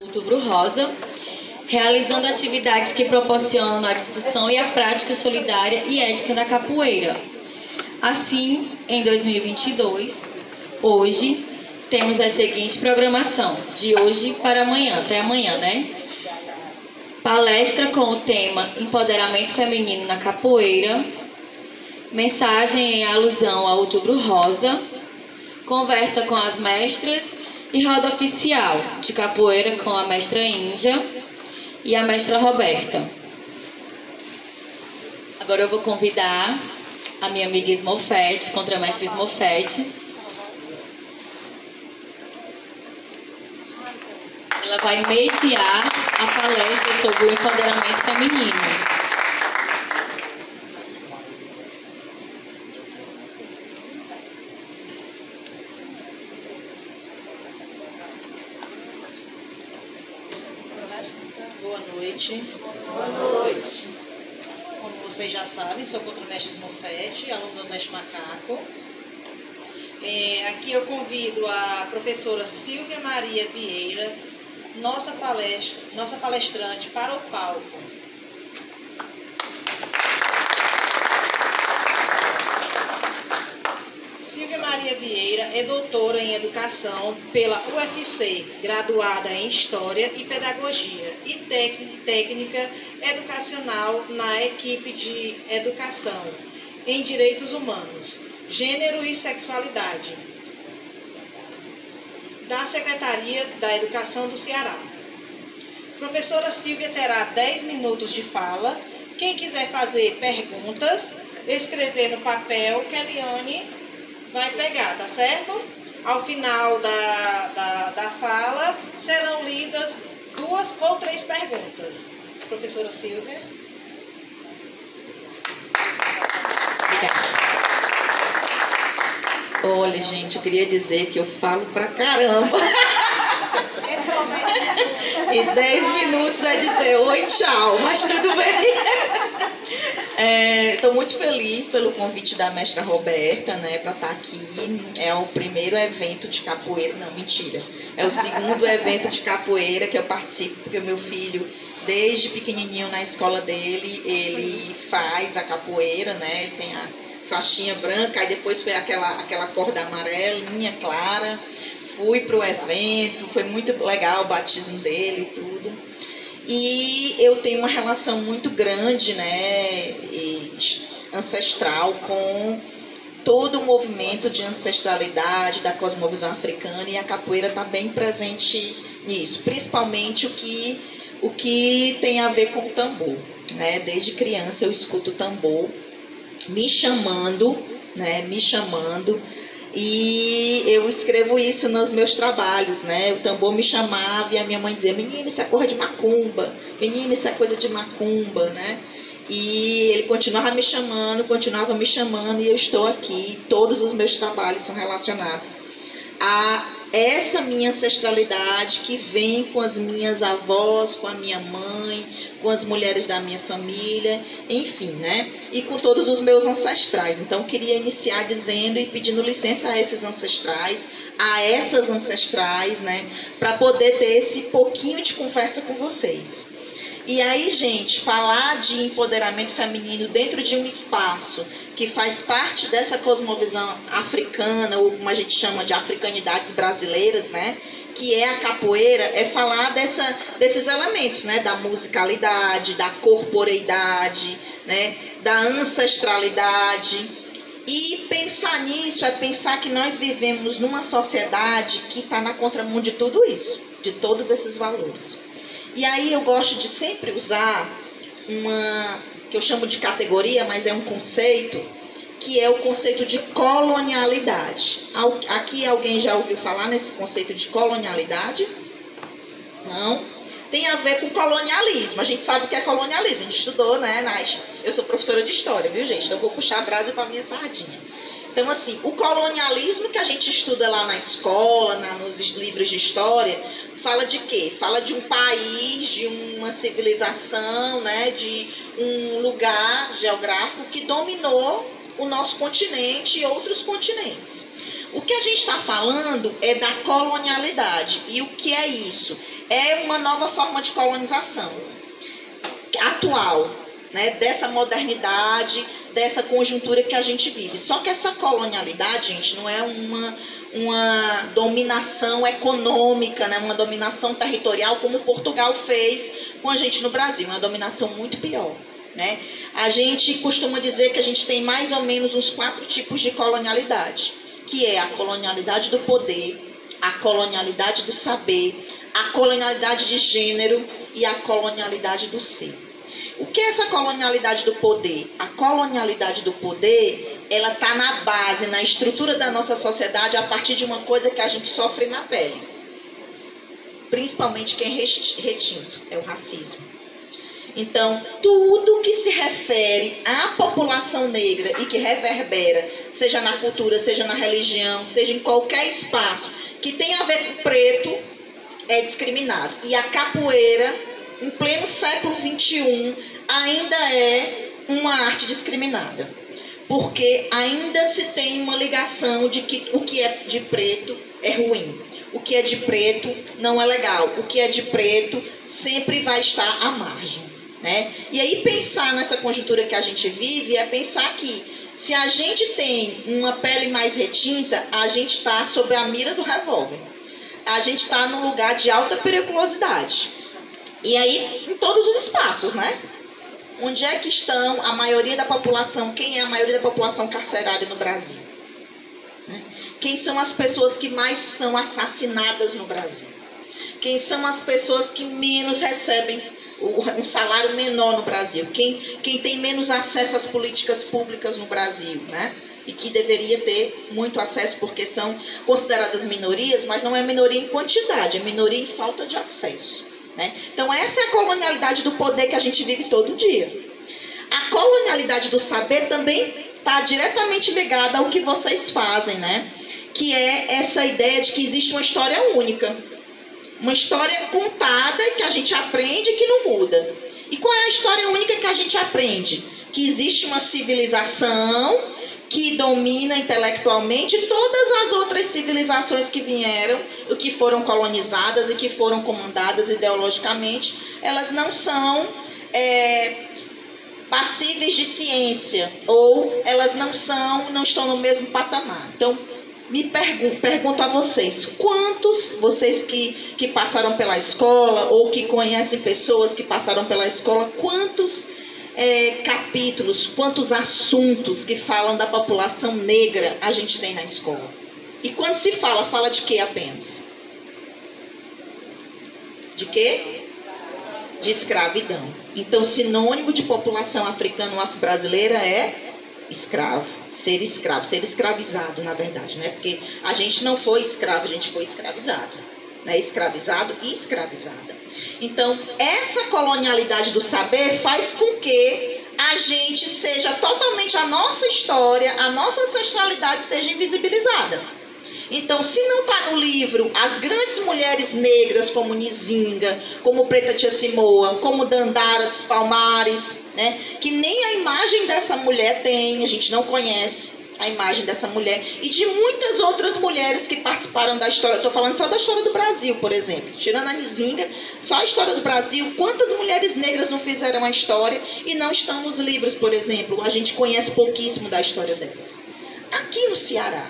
Outubro Rosa, realizando atividades que proporcionam a discussão e a prática solidária e ética da capoeira. Assim, em 2022, hoje, temos a seguinte programação, de hoje para amanhã, até amanhã, né? Palestra com o tema Empoderamento Feminino na Capoeira, mensagem em alusão ao Outubro Rosa, conversa com as mestras e roda oficial de capoeira com a mestra Índia e a mestra Roberta. Agora eu vou convidar a minha amiga Smofete, contramestre Smofete. Ela vai mediar a palestra sobre o empoderamento feminino. Boa noite. Boa noite. Como vocês já sabem, sou contramestre Smofete, aluna do mestre Macaco. Aqui eu convido a professora Silvia Maria Vieira, nossa palestrante, para o palco. Silvia Maria Vieira é doutora em Educação pela UFC, graduada em História e Pedagogia e técnica educacional na equipe de Educação em Direitos Humanos, Gênero e Sexualidade, da Secretaria da Educação do Ceará. Professora Silvia terá 10 minutos de fala. Quem quiser fazer perguntas, escrever no papel que a Eliane vai pegar, tá certo? Ao final da fala, serão lidas 2 ou 3 perguntas. Professora Silvia. Obrigada. Olha, gente, eu queria dizer que eu falo pra caramba. E 10 minutos é dizer oi, tchau, mas tudo bem. Estou muito feliz pelo convite da mestra Roberta, né, para estar aqui. É o primeiro evento de capoeira, não, mentira. É o segundo evento de capoeira que eu participo, porque o meu filho, desde pequenininho na escola dele, ele faz a capoeira, né, tem a faixinha branca, aí depois foi aquela corda amarelinha, clara. Fui para o evento, foi muito legal o batismo dele e tudo. E eu tenho uma relação muito grande, né, ancestral com todo o movimento de ancestralidade da cosmovisão africana, e a capoeira está bem presente nisso, principalmente o que tem a ver com o tambor, né? Desde criança eu escuto o tambor me chamando, e eu escrevo isso nos meus trabalhos, né? O tambor me chamava e a minha mãe dizia: menina, isso é coisa de macumba, menina, isso é coisa de macumba, né? E ele continuava me chamando, e eu estou aqui. Todos os meus trabalhos são relacionados a essa minha ancestralidade que vem com as minhas avós, com a minha mãe, com as mulheres da minha família, enfim, né? E com todos os meus ancestrais. Então, eu queria iniciar dizendo e pedindo licença a esses ancestrais, a essas ancestrais, né? Para poder ter esse pouquinho de conversa com vocês. E aí, gente, falar de empoderamento feminino dentro de um espaço que faz parte dessa cosmovisão africana, ou como a gente chama de africanidades brasileiras, né? Que é a capoeira, é falar desses elementos, né? Da musicalidade, da corporeidade, né? Da ancestralidade. E pensar nisso é pensar que nós vivemos numa sociedade que está na contramão de tudo isso, de todos esses valores. E aí eu gosto de sempre usar uma, que eu chamo de categoria, mas é um conceito, que é o conceito de colonialidade. Aqui alguém já ouviu falar nesse conceito de colonialidade? Não? Tem a ver com colonialismo. A gente sabe o que é colonialismo, a gente estudou, né, Nath? Eu sou professora de história, viu, gente? Então eu vou puxar a brasa para a minha sardinha. Então, assim, o colonialismo que a gente estuda lá na escola, nos livros de história, fala de quê? Fala de um país, de uma civilização, né, de um lugar geográfico que dominou o nosso continente e outros continentes. O que a gente está falando é da colonialidade. E o que é isso? É uma nova forma de colonização atual, né? Dessa modernidade, dessa conjuntura que a gente vive. Só que essa colonialidade, gente, não é uma dominação econômica, né? Uma dominação territorial como Portugal fez com a gente no Brasil. Uma dominação muito pior. Né? A gente costuma dizer que a gente tem mais ou menos uns 4 tipos de colonialidade, que é a colonialidade do poder, a colonialidade do saber, a colonialidade de gênero e a colonialidade do ser. O que é essa colonialidade do poder? A colonialidade do poder, ela está na base, na estrutura da nossa sociedade, a partir de uma coisa que a gente sofre na pele. Principalmente quem é retinto, é o racismo. Então, tudo que se refere à população negra e que reverbera, seja na cultura, seja na religião, seja em qualquer espaço que tenha a ver com preto, é discriminado. E a capoeira, em pleno século XXI, ainda é uma arte discriminada. Porque ainda se tem uma ligação de que o que é de preto é ruim. O que é de preto não é legal. O que é de preto sempre vai estar à margem. Né? E aí pensar nessa conjuntura que a gente vive é pensar que se a gente tem uma pele mais retinta, a gente está sob a mira do revólver. A gente está num lugar de alta periculosidade. E aí em todos os espaços, né? Onde é que estão a maioria da população? Quem é a maioria da população carcerária no Brasil? Né? Quem são as pessoas que mais são assassinadas no Brasil? Quem são as pessoas que menos recebem um salário menor no Brasil? Quem tem menos acesso às políticas públicas no Brasil, né? E que deveria ter muito acesso porque são consideradas minorias, mas não é minoria em quantidade, é minoria em falta de acesso, né? Então essa é a colonialidade do poder que a gente vive todo dia. A colonialidade do saber também está diretamente ligada ao que vocês fazem, né? Que é essa ideia de que existe uma história única. Uma história contada que a gente aprende e que não muda. E qual é a história única que a gente aprende? Que existe uma civilização que domina intelectualmente todas as outras civilizações que vieram, que foram colonizadas e que foram comandadas ideologicamente. Elas não são passíveis de ciência, ou elas não estão no mesmo patamar. Então, pergunto a vocês, quantos, vocês que passaram pela escola ou que conhecem pessoas que passaram pela escola, quantos capítulos, quantos assuntos que falam da população negra a gente tem na escola? E quando se fala de quê apenas? De quê? De escravidão. Então, sinônimo de população africana ou afro-brasileira é escravo, ser escravizado, na verdade, né? Porque a gente não foi escravo, a gente foi escravizado, né? Escravizado e escravizada. Então, essa colonialidade do saber faz com que a gente seja totalmente, a nossa história, a nossa ancestralidade seja invisibilizada. Então, se não está no livro, as grandes mulheres negras como Nzinga, como Preta Tia Simoa, como Dandara dos Palmares, né, que nem a imagem dessa mulher tem, a gente não conhece a imagem dessa mulher, e de muitas outras mulheres que participaram da história. Estou falando só da história do Brasil, por exemplo. Tirando a Nzinga, só a história do Brasil, quantas mulheres negras não fizeram a história e não estão nos livros, por exemplo? A gente conhece pouquíssimo da história delas. Aqui no Ceará,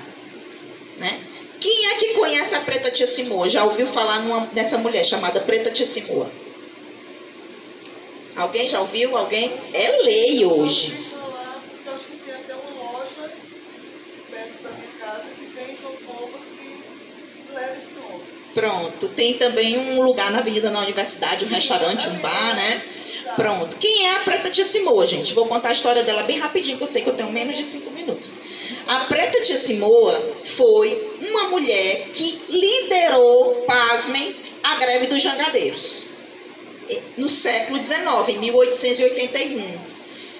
né? Quem é que conhece a Preta Tia Simoa? Já ouviu falar nessa mulher chamada Preta Tia Simoa? Alguém já ouviu? Alguém? É lei hoje. Eu acho que tem até uma loja perto da minha casa que vende as roupas que leva esse nome. Pronto. Tem também um lugar na Avenida da Universidade, um restaurante, um bar, né? Pronto. Quem é a Preta Tia Simoa, gente? Vou contar a história dela bem rapidinho, que eu sei que eu tenho menos de 5 minutos. A Preta Tia Simoa foi uma mulher que liderou, pasmem, a greve dos jangadeiros. No século XIX, em 1881.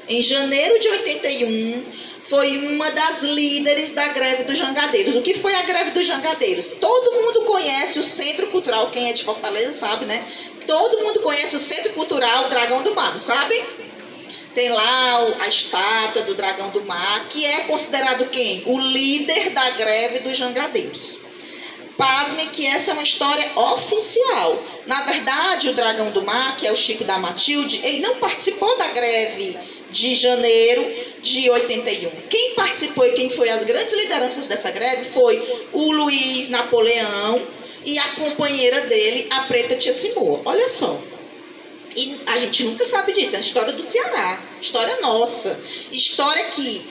Em janeiro de 81, foi uma das líderes da greve dos jangadeiros. O que foi a greve dos jangadeiros? Todo mundo conhece o Centro Cultural, quem é de Fortaleza sabe, né? Todo mundo conhece o Centro Cultural Dragão do Mar, sabe? tem lá a estátua do Dragão do Mar, que é considerado quem? O líder da greve dos jangadeiros. Pasmem que essa é uma história oficial. Na verdade, o Dragão do Mar, que é o Chico da Matilde, ele não participou da greve de janeiro de 81. Quem participou e quem foi as grandes lideranças dessa greve foi o Luiz Napoleão e a companheira dele, a Preta Tia Simoa. Olha só. E a gente nunca sabe disso, é a história do Ceará, história nossa. História que,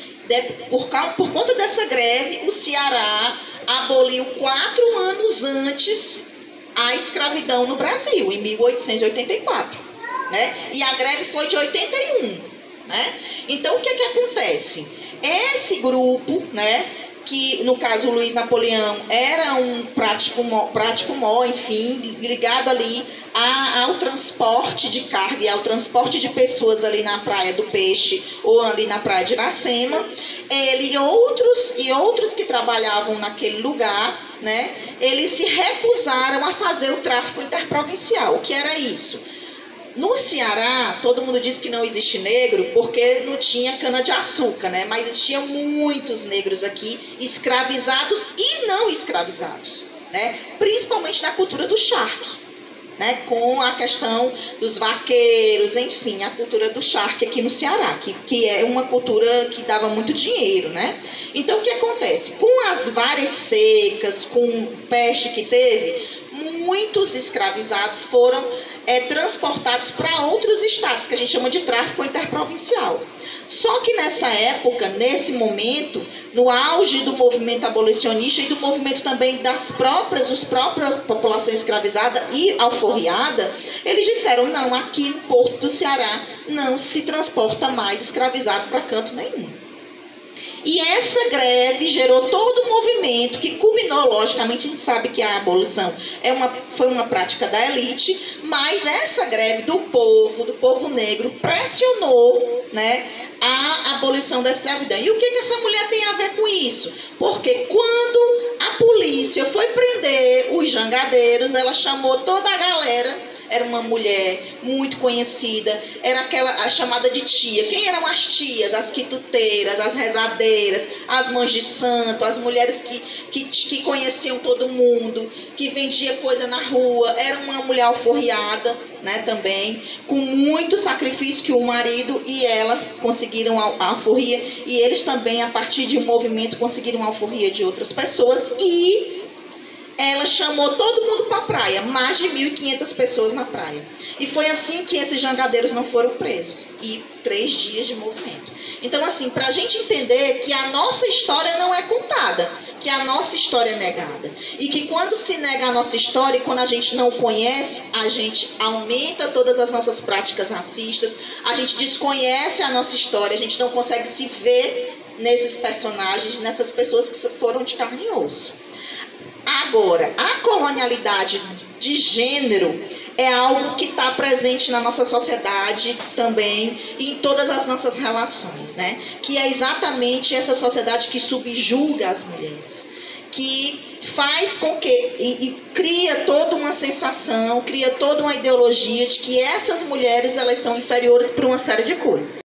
por conta dessa greve, o Ceará aboliu 4 anos antes a escravidão no Brasil, em 1884. Né? E a greve foi de 81. Né? Então, o que acontece? Esse grupo, né, que no caso o Luiz Napoleão era um prático mó, enfim, ligado ali ao transporte de carga e ao transporte de pessoas ali na Praia do Peixe ou ali na Praia de Iracema, ele e outros que trabalhavam naquele lugar, né, eles se recusaram a fazer o tráfico interprovincial. O que era isso? No Ceará, todo mundo diz que não existe negro porque não tinha cana-de-açúcar, né? Mas existiam muitos negros aqui, escravizados e não escravizados, né? Principalmente na cultura do charque, né? Com a questão dos vaqueiros, enfim, a cultura do charque aqui no Ceará, que é uma cultura que dava muito dinheiro, né? Então, o que acontece? Com as várias secas, com peste que teve, muitos escravizados foram transportados para outros estados, que a gente chama de tráfico interprovincial. Só que nessa época, nesse momento, no auge do movimento abolicionista e do movimento também das próprias população escravizada e alforriada, eles disseram, não, aqui no Porto do Ceará não se transporta mais escravizado para canto nenhum. E essa greve gerou todo um movimento que culminou, logicamente, a gente sabe que a abolição foi uma prática da elite, mas essa greve do povo negro, pressionou, né, a abolição da escravidão. E o que essa mulher tem a ver com isso? Porque quando a polícia foi prender os jangadeiros, ela chamou toda a galera. Era uma mulher muito conhecida, era a chamada de tia. Quem eram as tias? As quituteiras, as rezadeiras, as mães de santo, as mulheres que conheciam todo mundo, que vendia coisa na rua. Era uma mulher alforriada, né, também, com muito sacrifício que o marido e ela conseguiram a alforria, e eles também, a partir de um movimento, conseguiram a alforria de outras pessoas, e ela chamou todo mundo para a praia, mais de 1.500 pessoas na praia. E foi assim que esses jangadeiros não foram presos. E 3 dias de movimento. Então, assim, para a gente entender que a nossa história não é contada, que a nossa história é negada. E que quando se nega a nossa história, e quando a gente não conhece, a gente aumenta todas as nossas práticas racistas, a gente desconhece a nossa história, a gente não consegue se ver nesses personagens, nessas pessoas que foram de carne e osso. Agora, a colonialidade de gênero é algo que está presente na nossa sociedade também e em todas as nossas relações, né? Que é exatamente essa sociedade que subjuga as mulheres, que faz com que, e cria toda uma sensação, cria toda uma ideologia de que essas mulheres elas são inferiores por uma série de coisas.